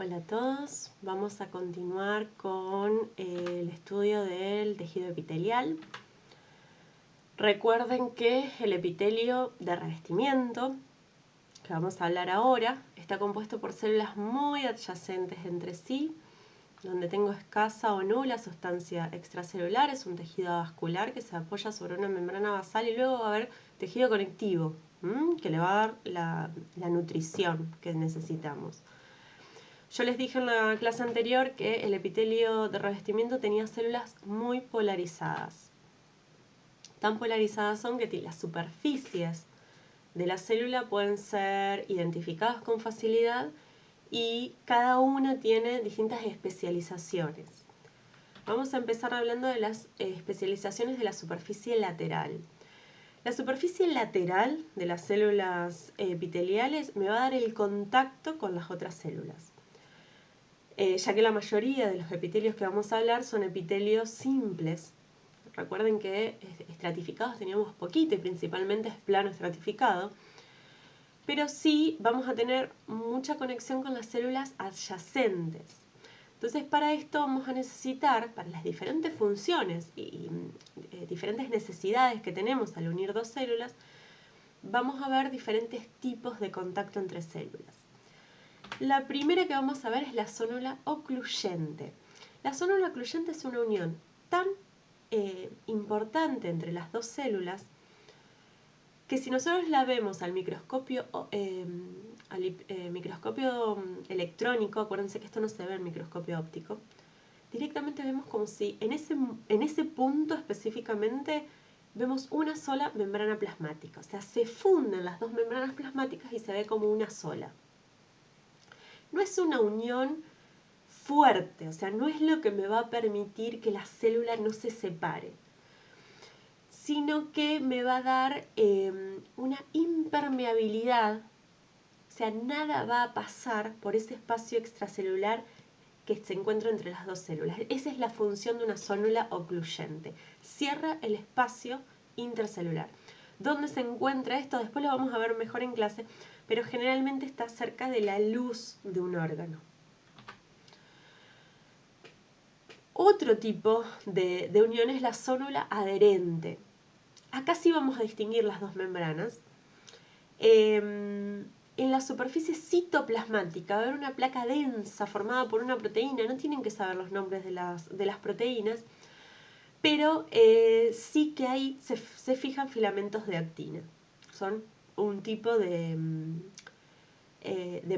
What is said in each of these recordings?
Hola a todos, vamos a continuar con el estudio del tejido epitelial. Recuerden que el epitelio de revestimiento, que vamos a hablar ahora, está compuesto por células muy adyacentes entre sí, donde tengo escasa o nula sustancia extracelular. Es un tejido vascular que se apoya sobre una membrana basal y luego va a haber tejido conectivo, que le va a dar la nutrición que necesitamos. Yo les dije en la clase anterior que el epitelio de revestimiento tenía células muy polarizadas. Tan polarizadas son que las superficies de la célula pueden ser identificadas con facilidad y cada una tiene distintas especializaciones. Vamos a empezar hablando de las especializaciones de la superficie lateral. La superficie lateral de las células epiteliales me va a dar el contacto con las otras células. Ya que la mayoría de los epitelios que vamos a hablar son epitelios simples. Recuerden que estratificados teníamos poquito y principalmente es plano estratificado, pero sí vamos a tener mucha conexión con las células adyacentes. Entonces, para esto vamos a necesitar, para las diferentes funciones y diferentes necesidades que tenemos al unir dos células, vamos a ver diferentes tipos de contacto entre células. La primera que vamos a ver es la zónula ocluyente. La zónula ocluyente es una unión tan importante entre las dos células que si nosotros la vemos al microscopio, electrónico, acuérdense que esto no se ve en microscopio óptico, directamente vemos como si en ese punto específicamente vemos una sola membrana plasmática. O sea, se funden las dos membranas plasmáticas y se ve como una sola. No es una unión fuerte, o sea, no es lo que me va a permitir que la célula no se separe, sino que me va a dar una impermeabilidad, o sea, nada va a pasar por ese espacio extracelular que se encuentra entre las dos células. Esa es la función de una zónula ocluyente, cierra el espacio intercelular. ¿Dónde se encuentra esto? Después lo vamos a ver mejor en clase, pero generalmente está cerca de la luz de un órgano. Otro tipo de unión es la zónula adherente. Acá sí vamos a distinguir las dos membranas. En la superficie citoplasmática va a haber una placa densa formada por una proteína. No tienen que saber los nombres de las proteínas, pero sí que ahí se fijan filamentos de actina. Son un tipo de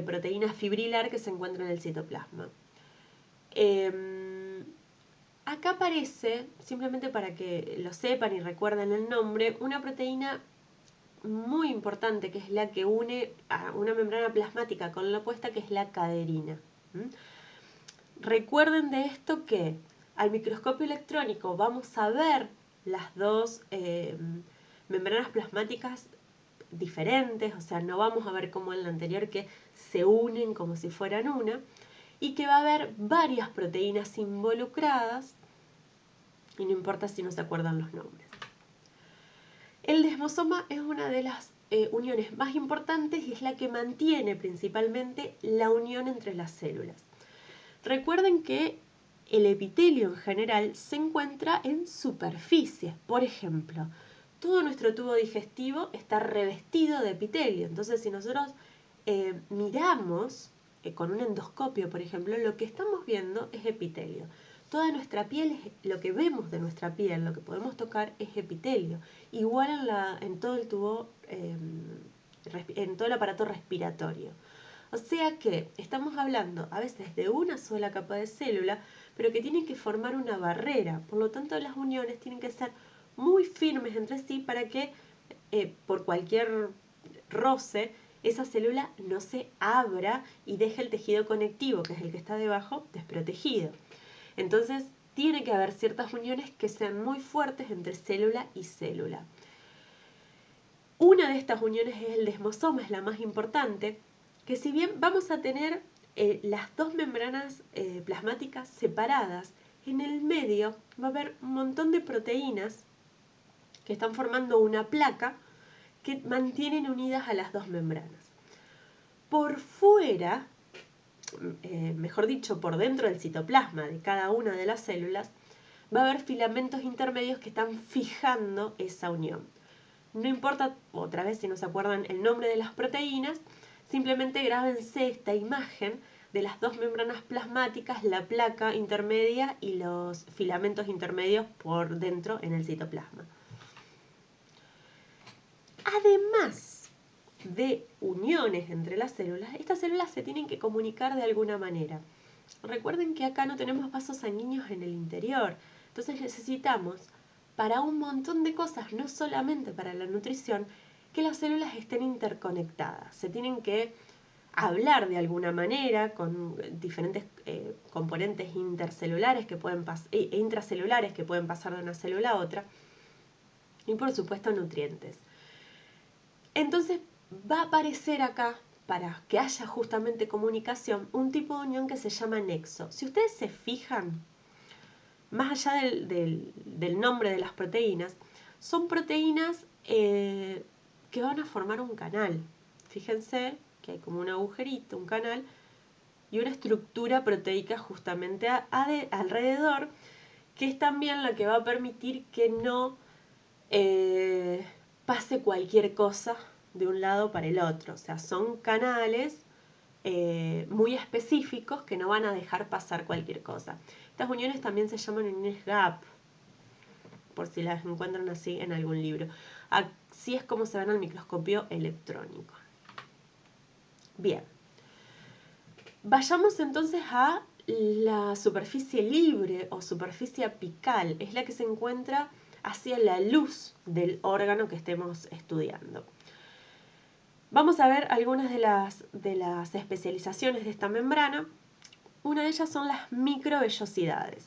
proteína fibrilar que se encuentra en el citoplasma. Acá aparece, simplemente para que lo sepan y recuerden el nombre, una proteína muy importante que es la que une a una membrana plasmática con la opuesta, que es la caderina. Recuerden de esto que al microscopio electrónico vamos a ver las dos membranas plasmáticas diferentes, o sea, no vamos a ver como en la anterior que se unen como si fueran una, y que va a haber varias proteínas involucradas, y no importa si no se acuerdan los nombres. El desmosoma es una de las uniones más importantes y es la que mantiene principalmente la unión entre las células. Recuerden que el epitelio en general se encuentra en superficies. Por ejemplo, todo nuestro tubo digestivo está revestido de epitelio. Entonces, si nosotros miramos con un endoscopio, por ejemplo, lo que estamos viendo es epitelio. Toda nuestra piel, lo que vemos de nuestra piel, lo que podemos tocar es epitelio. Igual en todo el tubo, en todo el aparato respiratorio. O sea que estamos hablando a veces de una sola capa de célula, pero que tienen que formar una barrera. Por lo tanto, las uniones tienen que ser muy firmes entre sí para que por cualquier roce esa célula no se abra y deje el tejido conectivo, que es el que está debajo, desprotegido. Entonces, tiene que haber ciertas uniones que sean muy fuertes entre célula y célula. Una de estas uniones es el desmosoma, es la más importante, que si bien vamos a tener las dos membranas plasmáticas separadas, en el medio va a haber un montón de proteínas que están formando una placa que mantienen unidas a las dos membranas. Por fuera mejor dicho, por dentro del citoplasma de cada una de las células, va a haber filamentos intermedios que están fijando esa unión. No importa, otra vez si no se acuerdan el nombre de las proteínas, simplemente grábense esta imagen de las dos membranas plasmáticas, la placa intermedia y los filamentos intermedios por dentro en el citoplasma. Además de uniones entre las células, estas células se tienen que comunicar de alguna manera. Recuerden que acá no tenemos vasos sanguíneos en el interior, entonces necesitamos para un montón de cosas, no solamente para la nutrición, que las células estén interconectadas. Se tienen que hablar de alguna manera con diferentes componentes intercelulares que pueden intracelulares que pueden pasar de una célula a otra, y por supuesto nutrientes. Entonces va a aparecer acá, para que haya justamente comunicación, un tipo de unión que se llama nexo. Si ustedes se fijan, más allá del nombre de las proteínas, son proteínas que van a formar un canal. Fíjense que hay como un agujerito, un canal, y una estructura proteica justamente alrededor, que es también la que va a permitir que no pase cualquier cosa de un lado para el otro. O sea, son canales muy específicos que no van a dejar pasar cualquier cosa. Estas uniones también se llaman uniones gap, por si las encuentran así en algún libro. Así es como se ven al microscopio electrónico. Bien. Vayamos entonces a la superficie libre o superficie apical. Es la que se encuentra hacia la luz del órgano que estemos estudiando. Vamos a ver algunas de las especializaciones de esta membrana. Una de ellas son las microvellosidades.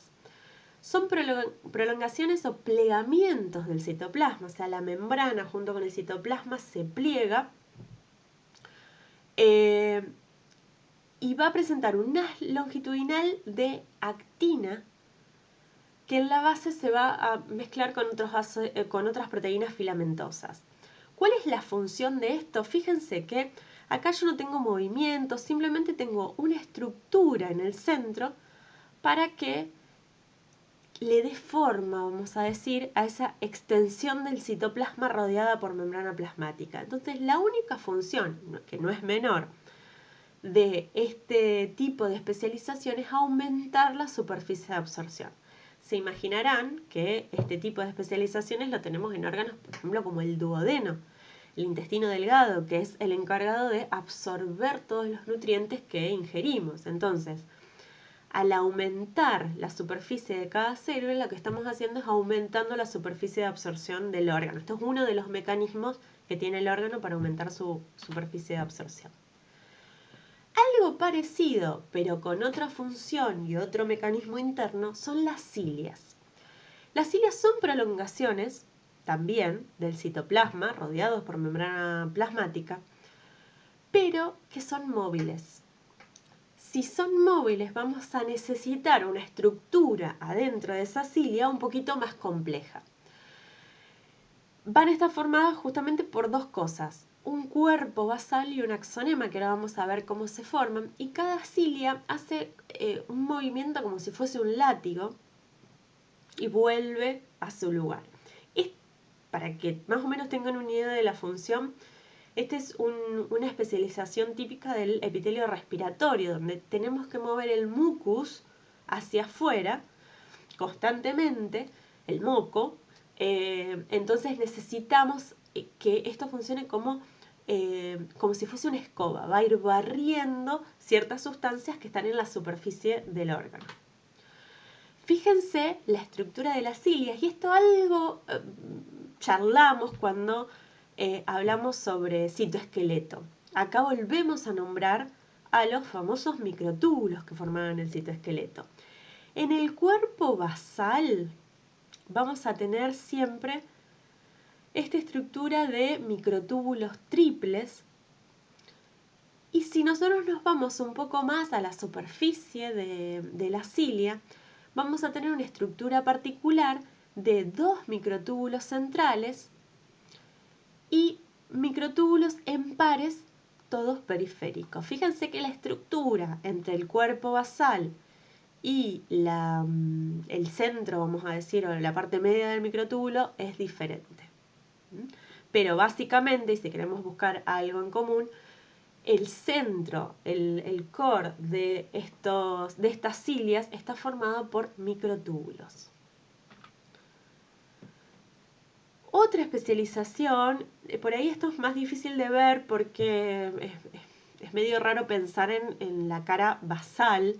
Son prolongaciones o plegamientos del citoplasma, o sea, la membrana junto con el citoplasma se pliega y va a presentar un haz longitudinal de actina que en la base se va a mezclar con otras proteínas filamentosas. ¿Cuál es la función de esto? Fíjense que acá yo no tengo movimiento, simplemente tengo una estructura en el centro para que le dé forma, vamos a decir, a esa extensión del citoplasma rodeada por membrana plasmática. Entonces, la única función, que no es menor, de este tipo de especialización es aumentar la superficie de absorción. Se imaginarán que este tipo de especializaciones lo tenemos en órganos, por ejemplo, como el duodeno, el intestino delgado, que es el encargado de absorber todos los nutrientes que ingerimos. Entonces, al aumentar la superficie de cada célula, lo que estamos haciendo es aumentando la superficie de absorción del órgano. Esto es uno de los mecanismos que tiene el órgano para aumentar su superficie de absorción. Algo parecido, pero con otra función y otro mecanismo interno, son las cilias. Las cilias son prolongaciones, también, del citoplasma, rodeados por membrana plasmática, pero que son móviles. Si son móviles, vamos a necesitar una estructura adentro de esa cilia un poquito más compleja. Van a estar formadas justamente por dos cosas, un cuerpo basal y un axonema, que ahora vamos a ver cómo se forman, y cada cilia hace un movimiento como si fuese un látigo y vuelve a su lugar. Para que más o menos tengan una idea de la función, esta es una especialización típica del epitelio respiratorio, donde tenemos que mover el mucus hacia afuera constantemente, el moco. Entonces necesitamos que esto funcione como si fuese una escoba. Va a ir barriendo ciertas sustancias que están en la superficie del órgano. Fíjense la estructura de las cilias, y esto algo charlamos cuando hablamos sobre citoesqueleto. Acá volvemos a nombrar a los famosos microtúbulos que formaban el citoesqueleto. En el cuerpo basal vamos a tener siempre esta estructura de microtúbulos triples, y si nosotros nos vamos un poco más a la superficie de la cilia, vamos a tener una estructura particular de dos microtúbulos centrales y microtúbulos en pares todos periféricos. Fíjense que la estructura entre el cuerpo basal y el centro, vamos a decir, o la parte media del microtúbulo es diferente. Pero básicamente, y si queremos buscar algo en común, el centro, el core de estas cilias está formado por microtúbulos. Otra especialización, por ahí esto es más difícil de ver porque es medio raro pensar en la cara basal,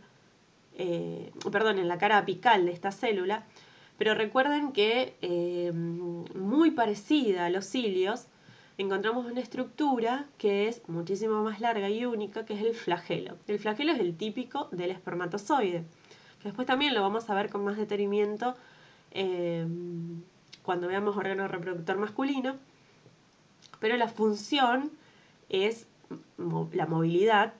en la cara apical de esta célula, pero recuerden que muy parecida a los cilios, encontramos una estructura que es muchísimo más larga y única, que es el flagelo. El flagelo es el típico del espermatozoide, que después también lo vamos a ver con más detenimiento cuando veamos órgano reproductor masculino, pero la función es la movilidad,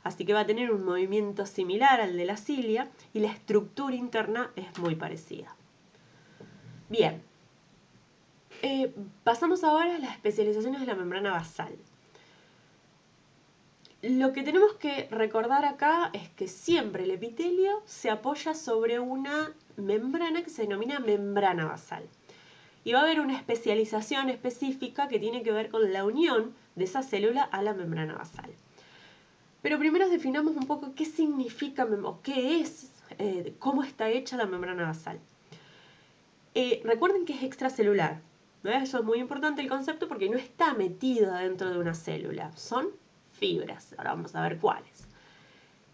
así que va a tener un movimiento similar al de la cilia y la estructura interna es muy parecida. Bien, pasamos ahora a las especializaciones de la membrana basal. Lo que tenemos que recordar acá es que siempre el epitelio se apoya sobre una membrana que se denomina membrana basal. Y va a haber una especialización específica que tiene que ver con la unión de esa célula a la membrana basal. Pero primero definamos un poco qué significa o qué es, cómo está hecha la membrana basal. Recuerden que es extracelular, ¿no? Eso es muy importante el concepto porque no está metida dentro de una célula. Son fibras, ahora vamos a ver cuáles.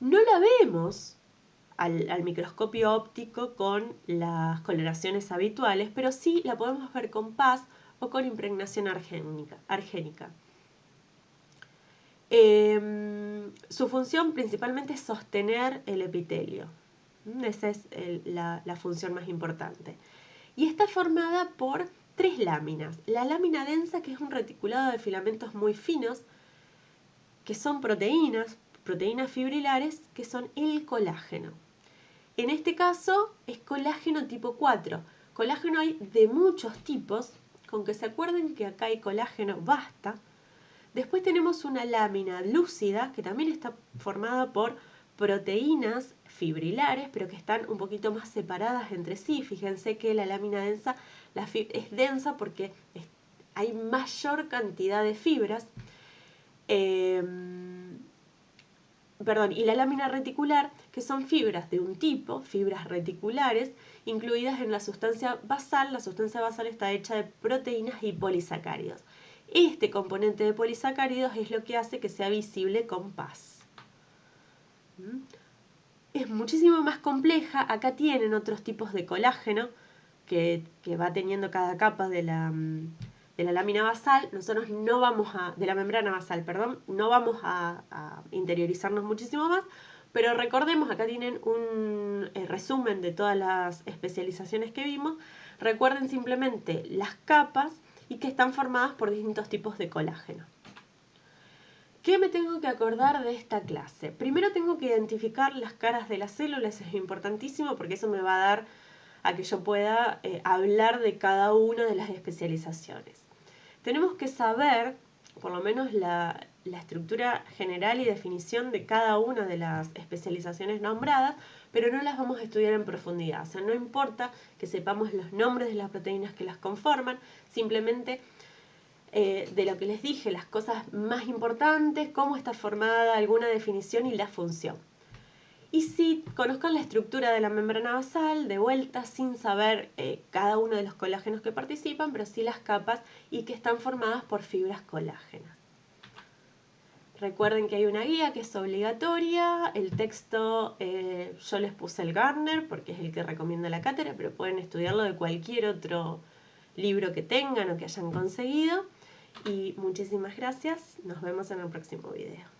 No la vemos al microscopio óptico con las coloraciones habituales, pero sí la podemos ver con PAS o con impregnación argénica. Su función principalmente es sostener el epitelio. Esa es la función más importante. Y está formada por 3 láminas. La lámina densa, que es un reticulado de filamentos muy finos, que son proteínas fibrilares, que son el colágeno. En este caso es colágeno tipo 4. Colágeno hay de muchos tipos, con que se acuerden que acá hay colágeno basta. Después tenemos una lámina lúcida que también está formada por proteínas fibrilares, pero que están un poquito más separadas entre sí. Fíjense que la lámina densa es densa porque hay mayor cantidad de fibras. Y la lámina reticular, que son fibras de un tipo, fibras reticulares, incluidas en la sustancia basal. La sustancia basal está hecha de proteínas y polisacáridos. Este componente de polisacáridos es lo que hace que sea visible con PAS. Es muchísimo más compleja. Acá tienen otros tipos de colágeno que va teniendo cada capa de la lámina basal. Nosotros no vamos de la membrana basal, no vamos a interiorizarnos muchísimo más, pero recordemos, acá tienen un resumen de todas las especializaciones que vimos. Recuerden simplemente las capas y que están formadas por distintos tipos de colágeno. ¿Qué me tengo que acordar de esta clase? Primero tengo que identificar las caras de las células, es importantísimo porque eso me va a dar a que yo pueda hablar de cada una de las especializaciones. Tenemos que saber, por lo menos, la estructura general y definición de cada una de las especializaciones nombradas, pero no las vamos a estudiar en profundidad. O sea, no importa que sepamos los nombres de las proteínas que las conforman, simplemente de lo que les dije, las cosas más importantes, cómo está formada alguna definición y la función. Y sí, conozcan la estructura de la membrana basal, de vuelta, sin saber cada uno de los colágenos que participan, pero sí las capas y que están formadas por fibras colágenas. Recuerden que hay una guía que es obligatoria. El texto yo les puse el Gardner porque es el que recomienda la cátedra, pero pueden estudiarlo de cualquier otro libro que tengan o que hayan conseguido. Y muchísimas gracias. Nos vemos en el próximo video.